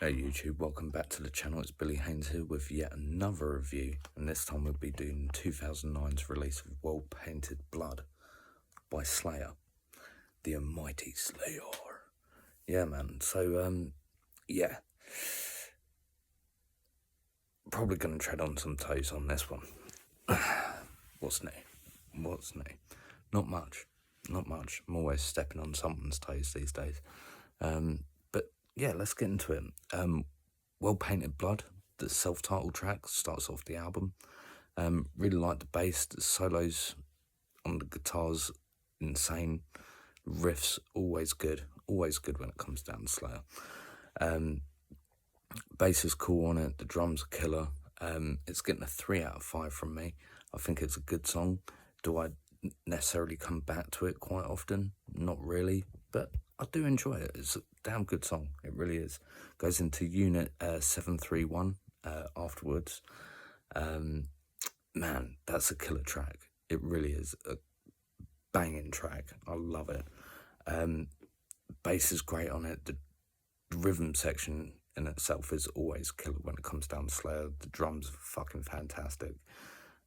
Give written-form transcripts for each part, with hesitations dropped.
Hey YouTube, welcome back to the channel. It's Billy Haynes here with yet another review, and this time we'll be doing 2009's release of World Painted Blood by Slayer, the almighty Slayer. Yeah man, so yeah, probably gonna tread on some toes on this one. What's new? Not much. I'm always stepping on someone's toes these days. But yeah, let's get into it. World Painted Blood, the self-titled track, starts off the album. Really like the bass, the solos on the guitars, insane. Riffs, always good when it comes down to Slayer. Bass is cool on it, the drums are killer. It's getting a 3 out of 5 from me. I think it's a good song. Do I necessarily come back to it quite often? Not really, but I do enjoy it. It's a damn good song, it really is. Goes into Unit 731 afterwards. Man, that's a killer track. It really is a banging track. I love it. Bass is great on it. The rhythm section in itself is always killer when it comes down to Slayer. The drums are fucking fantastic.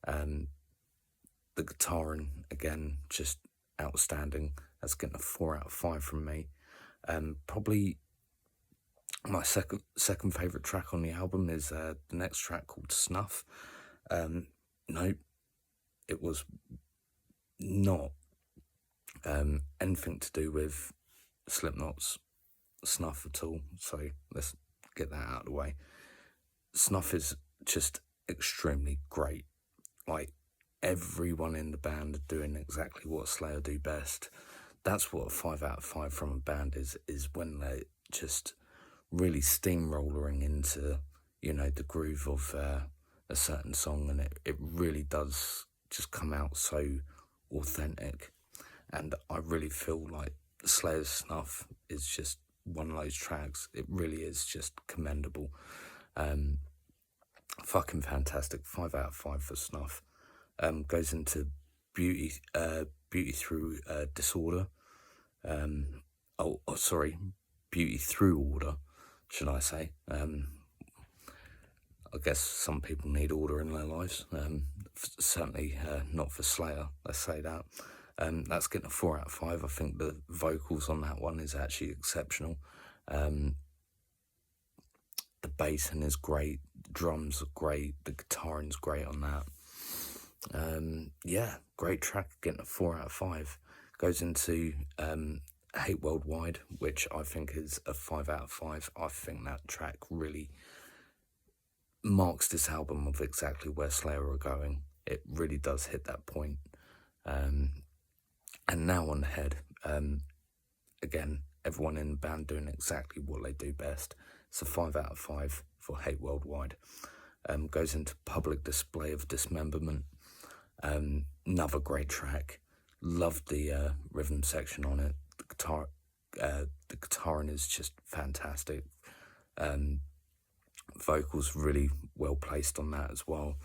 The guitaring, again, just outstanding. That's getting a 4 out of 5 from me. Probably my second favourite track on the album is the next track called Snuff. No, it was not anything to do with Slipknot's Snuff at all, so let's get that out of the way. Snuff is just extremely great. Like, everyone in the band are doing exactly what Slayer do best. That's what a 5 out of 5 from a band is when they're just really steamrolling into, you know, the groove of a certain song, and it really does just come out so authentic. And I really feel like Slayer's Snuff is just one of those tracks. It really is just commendable. Fucking fantastic. 5 out of 5 for Snuff. Goes into Beauty Through Disorder. Beauty Through Order, should I say. I guess some people need order in their lives. Certainly not for Slayer, let's say that. That's getting a 4 out of 5. I think the vocals on that one is actually exceptional. The bassing is great, the drums are great, the guitaring's great on that. Yeah, great track, getting a 4 out of 5. Goes into Hate Worldwide, which I think is a 5 out of 5. I think that track really marks this album of exactly where Slayer are going. It really does hit that point. And Now on the Head, again, everyone in the band doing exactly what they do best. It's a 5 out of 5 for Hate Worldwide. Goes into Public Display of Dismemberment. Another great track. Loved the rhythm section on it. The guitaring is just fantastic. Vocals really well placed on that as well.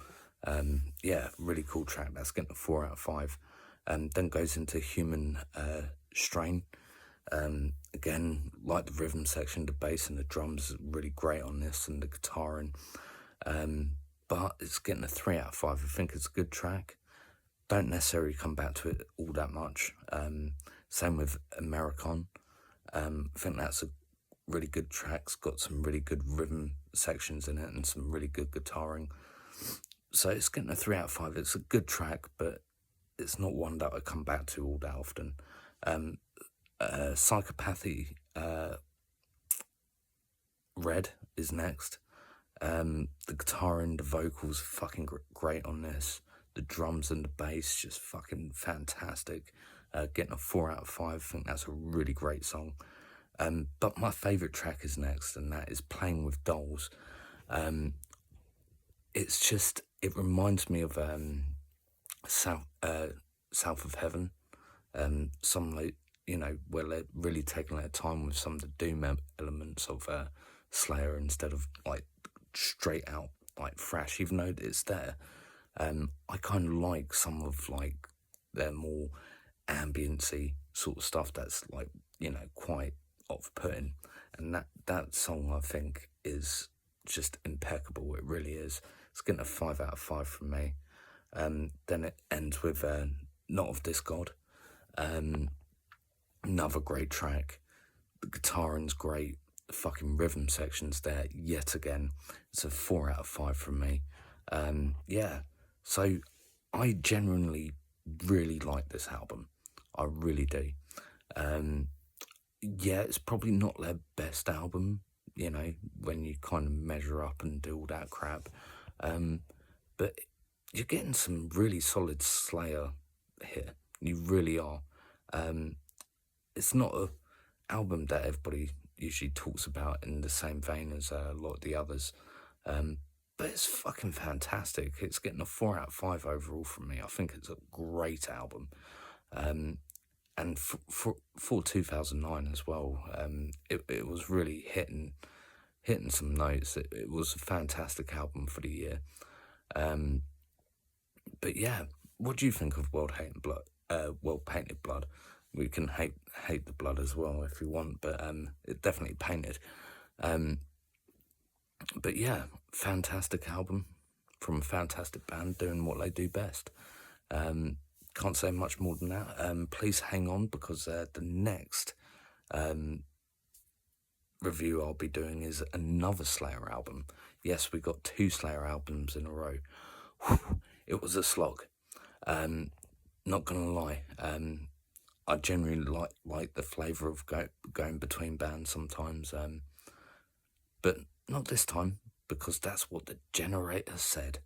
Yeah, really cool track. That's getting a 4 out of 5. Then goes into Human Strain. Again, like the rhythm section, the bass and the drums are really great on this, and the guitaring. But it's getting a 3 out of 5. I think it's a good track. Don't necessarily come back to it all that much. Same with American. I think that's a really good track. It's got some really good rhythm sections in it and some really good guitaring. So it's getting a 3 out of 5. It's a good track, but it's not one that I come back to all that often. Psychopathy Red is next. The guitar and the vocals are fucking great on this. The drums and the bass just fucking fantastic. Getting a 4 out of 5. I think that's a really great song. But my favourite track is next, and that is Playing with Dolls. It's just, it reminds me of South of Heaven. Some, like, you know, where they're really taking their time with some of the doom elements of Slayer instead of like straight out like thrash, even though it's there. I kind of like some of like their more ambiency sort of stuff that's like, you know, quite off-putting, and that song I think is just impeccable. It really is. It's getting a 5 out of 5 from me. Then it ends with Not of This God. Another great track. The guitaring's great. The fucking rhythm section's there yet again. It's a 4 out of 5 from me. Yeah, so I genuinely really like this album. I really do. Yeah, it's probably not their best album, you know, when you kind of measure up and do all that crap. But you're getting some really solid Slayer here. You really are. It's not a album that everybody usually talks about in the same vein as a lot of the others. But it's fucking fantastic. It's getting a 4 out of 5 overall from me. I think it's a great album. And for 2009 as well, it was really hitting some notes. It was a fantastic album for the year. But yeah, what do you think of World Painted Blood? We can hate the blood as well if you want, but it definitely painted. But yeah, fantastic album from a fantastic band doing what they do best. Can't say much more than that. Please hang on, because the next review I'll be doing is another Slayer album. Yes, we got 2 Slayer albums in a row. Whew, it was a slog. Not gonna lie. I generally like the flavour of going between bands sometimes. But not this time, because that's what the generator said.